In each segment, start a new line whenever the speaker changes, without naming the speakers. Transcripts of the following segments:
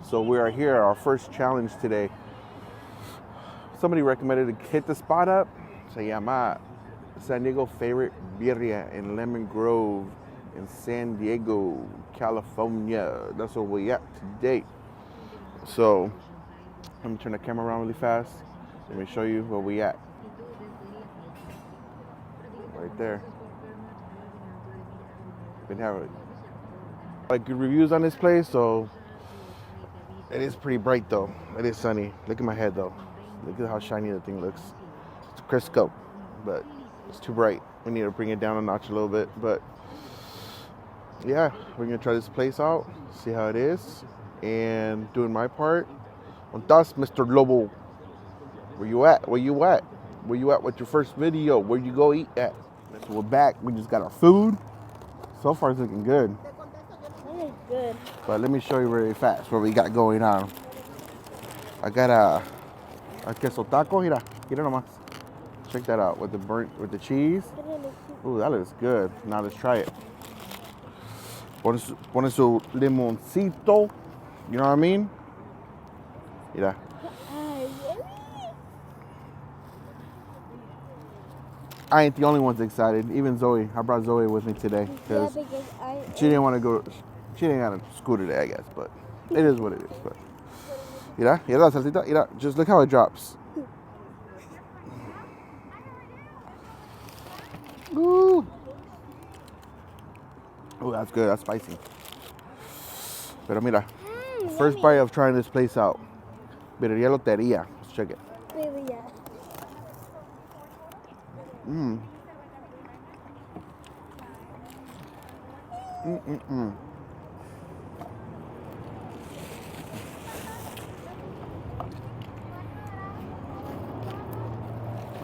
So we are here, our first challenge today. Somebody recommended to hit the spot up. Se llama San Diego Favorite Birria in Lemon Grove in San Diego, California. That's where we at today. So let me turn the camera around really fast. Let me show you where we at. Right there. Been having like good reviews on this place, so it is pretty bright though. It is sunny. Look at my head though. Look at how shiny the thing looks. It's Crisco, but it's too bright. We need to bring it down a notch a little bit. But yeah, we're gonna try this place out, see how it is, and doing my part. Ontas, Mr. Lobo. Where you at? Where you at? Where you at with your first video? Where you go eat at? So we're back. We just got our food. So far it's looking good.
Good.
But let me show you really fast what we got going on. I got a queso taco. Mira nomás. Check that out with the cheese. Ooh, that looks good. Now let's try it. Pone su limoncito. You know what I mean? Mira. I ain't the only one's excited. Even Zoe. I brought Zoe with me today because she didn't want to go. She didn't have a school today, I guess, but it is what it is. But mira la salsita. Mira, just look how it drops. Ooh. Oh, that's good. That's spicy. Pero mira, first bite of trying this place out. Birria Lotería. Let's check it.
Birria.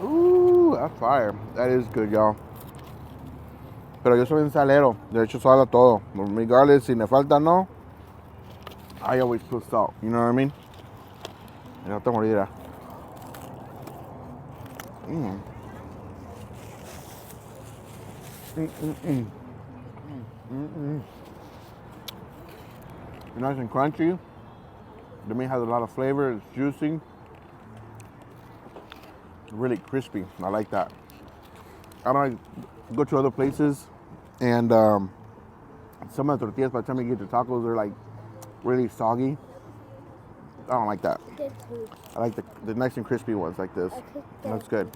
Ooh, that's fire. That is good, y'all. Pero yo soy un salero. De hecho, sal a todo. Regardless, si me falta no, I always put salt. You know what I mean? No te morirá. Nice and crunchy. The meat has a lot of flavor. It's juicy. Really crispy. I like that. I don't like go to other places and some of the tortillas by the time you get to tacos they're like really soggy. I don't like that. I like the nice and crispy ones like this. That's good.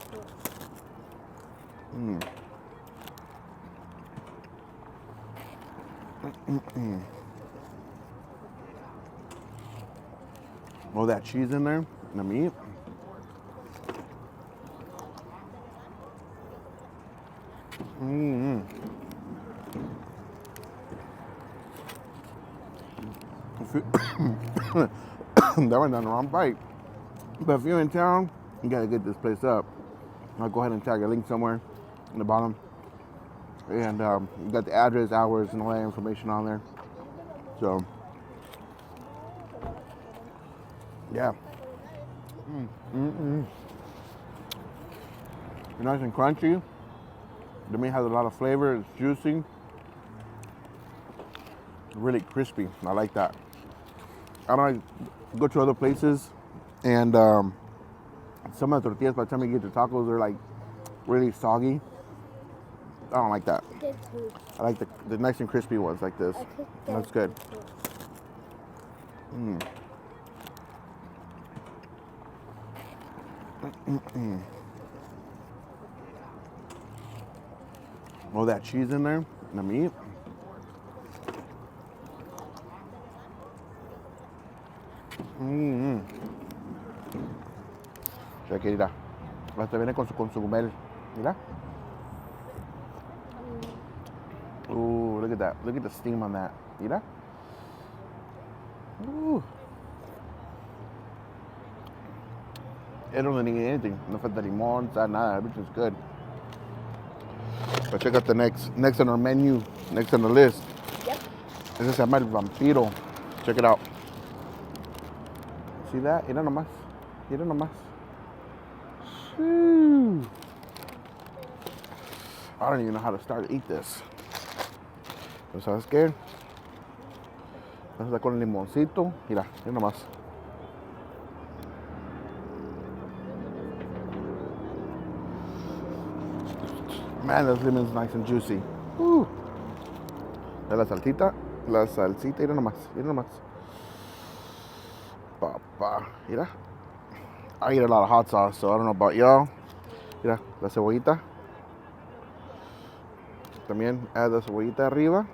All that cheese in there and the meat. That went down the wrong bite. But if you're in town, you gotta get this place up. I'll go ahead and tag a link somewhere in the bottom. And you got the address, hours, and all that information on there. So, yeah. Nice and crunchy. The meat has a lot of flavor. It's juicy. Really crispy. I like that. I don't like go to other places and some of the tortillas by the time you get to tacos they're like really soggy. I don't like that. I like the nice and crispy ones like this. That's good. All that cheese in there and the meat. Check it out. Hasta viene con su consumel. Mira. Ooh, look at that. Look at the steam on that. Mira. Ooh. It don't need anything. No falta limón, nada. Which is good. But check out the next on our menu, next on the list.
Yep.
Ese se llama el vampiro. Check it out. See that? Mira nomás. Mira nomás. Shoo. I don't even know how to start to eat this. ¿Sabes qué? Vamos a estar con el limoncito. Mira, mira nomás. Man, this lemon's nice and juicy. La salsita, mira nomás, mira nomás. Papá, mira. I eat a lot of hot sauce, so I don't know about y'all. Mira, la cebollita. También add la cebollita arriba.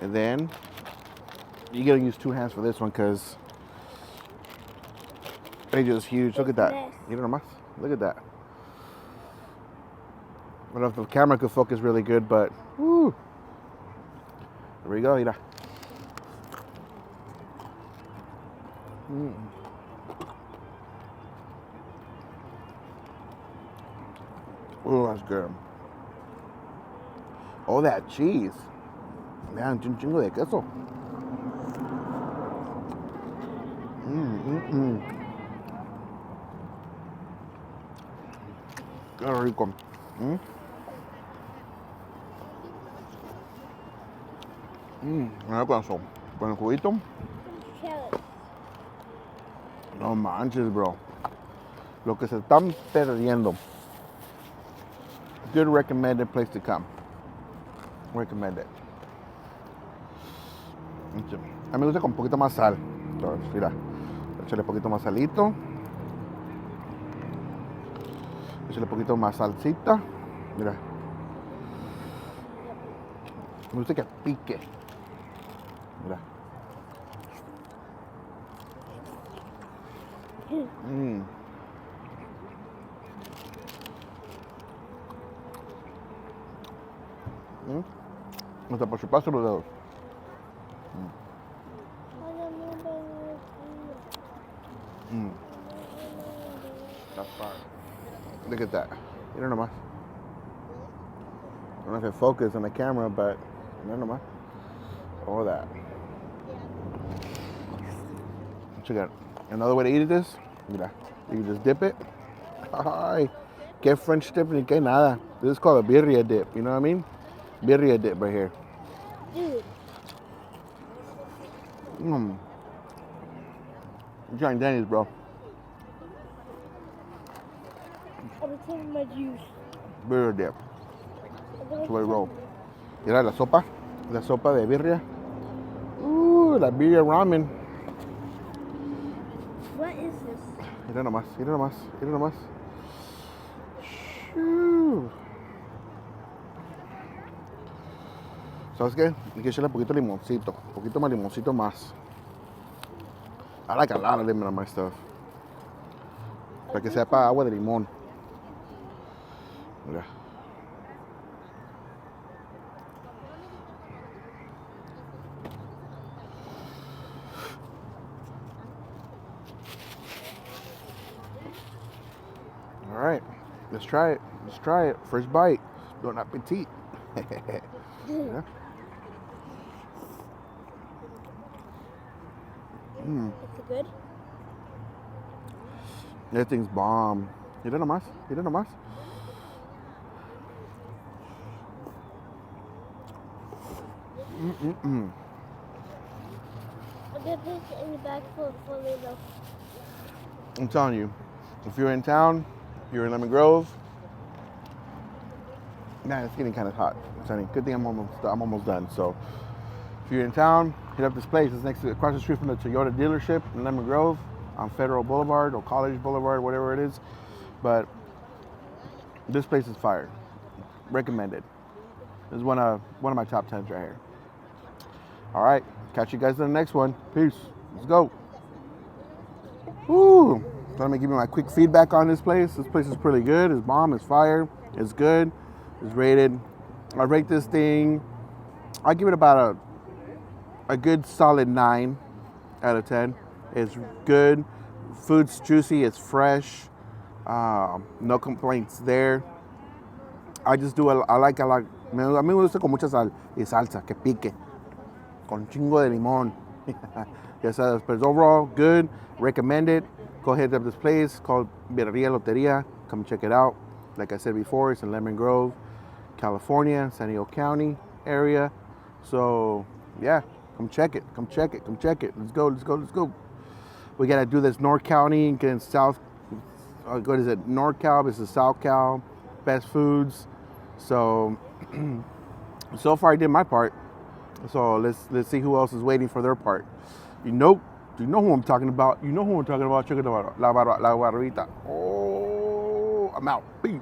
And then you gotta use 2 hands for this one because it's just huge. Look at that. Mira nomás. Look at that. I don't know if the camera could focus really good, but woo. There we go, mira. Oh, that's good. Oh, that cheese. Man, un chingo de queso. Qué rico. Mira con el juguito. No manches, bro. Lo que se están perdiendo. Good recommended place to come. Recommended. A mí me gusta con un poquito más sal. Entonces, mira, échale un poquito más salito. Échale un poquito más salsita. Mira. Me gusta que pique. Mira. Hasta por chuparse los dedos. That's fine. Look at that. Mira nomás. I don't know if it focused on the camera, but mira nomás. All that. Check out. Another way to eat this, mira, you can just dip it. Ay, qué French dip ni qué nada. This is called a birria dip, you know what I mean? Birria dip right here.
Dude.
I'm trying Denny's, bro.
I'm taking my juice.
Birria dip. That's the way I roll. Mira la sopa de birria. La birria ramen.
What is this?
Mira nomás, mira nomás, mira nomás. ¿Sabes qué? Hay que echarle un poquito de limoncito. Un poquito más limoncito más. I like a lot of lemon on my stuff. Para que sepa agua de limón. Mira. All right, let's try it. Let's try it. First bite. Bon appetit. Yeah.
Is it good?
That thing's bomb. Mira nomás. Mira nomás.
I'll get this in the bag for later.
I'm telling you, if you're in town, you're in Lemon Grove. Man, it's getting kind of hot. Sonny, good thing I'm almost done. So, if you're in town, hit up this place. It's across the street from the Toyota dealership in Lemon Grove on Federal Boulevard or College Boulevard, whatever it is. But this place is fire. Recommended. This is one of my top 10s right here. All right, catch you guys in the next one. Peace. Let's go. Woo! So let me give you my quick feedback on this place. This place is pretty good. It's bomb. It's fire. It's good. It's rated. I rate this thing. I give it about a good solid 9 out of 10. It's good. Food's juicy. It's fresh. No complaints there. I just do. I like. A mí me gusta con mucha sal y salsa que pique, con chingo de limón. Yes, but overall good. Recommend it. Go ahead to this place called Birria Lotería. Come check it out. Like I said before, it's in Lemon Grove, California, San Diego County area. So yeah, come check it. Come check it. Come check it. Let's go. Let's go. Let's go. We gotta do this North County against South. What is it? NorCal versus South Cal. Best foods. So so far I did my part. So let's see who else is waiting for their part. You know who I'm talking about. You know who I'm talking about. Check it out. La Barrita. Oh, I'm out. Peace.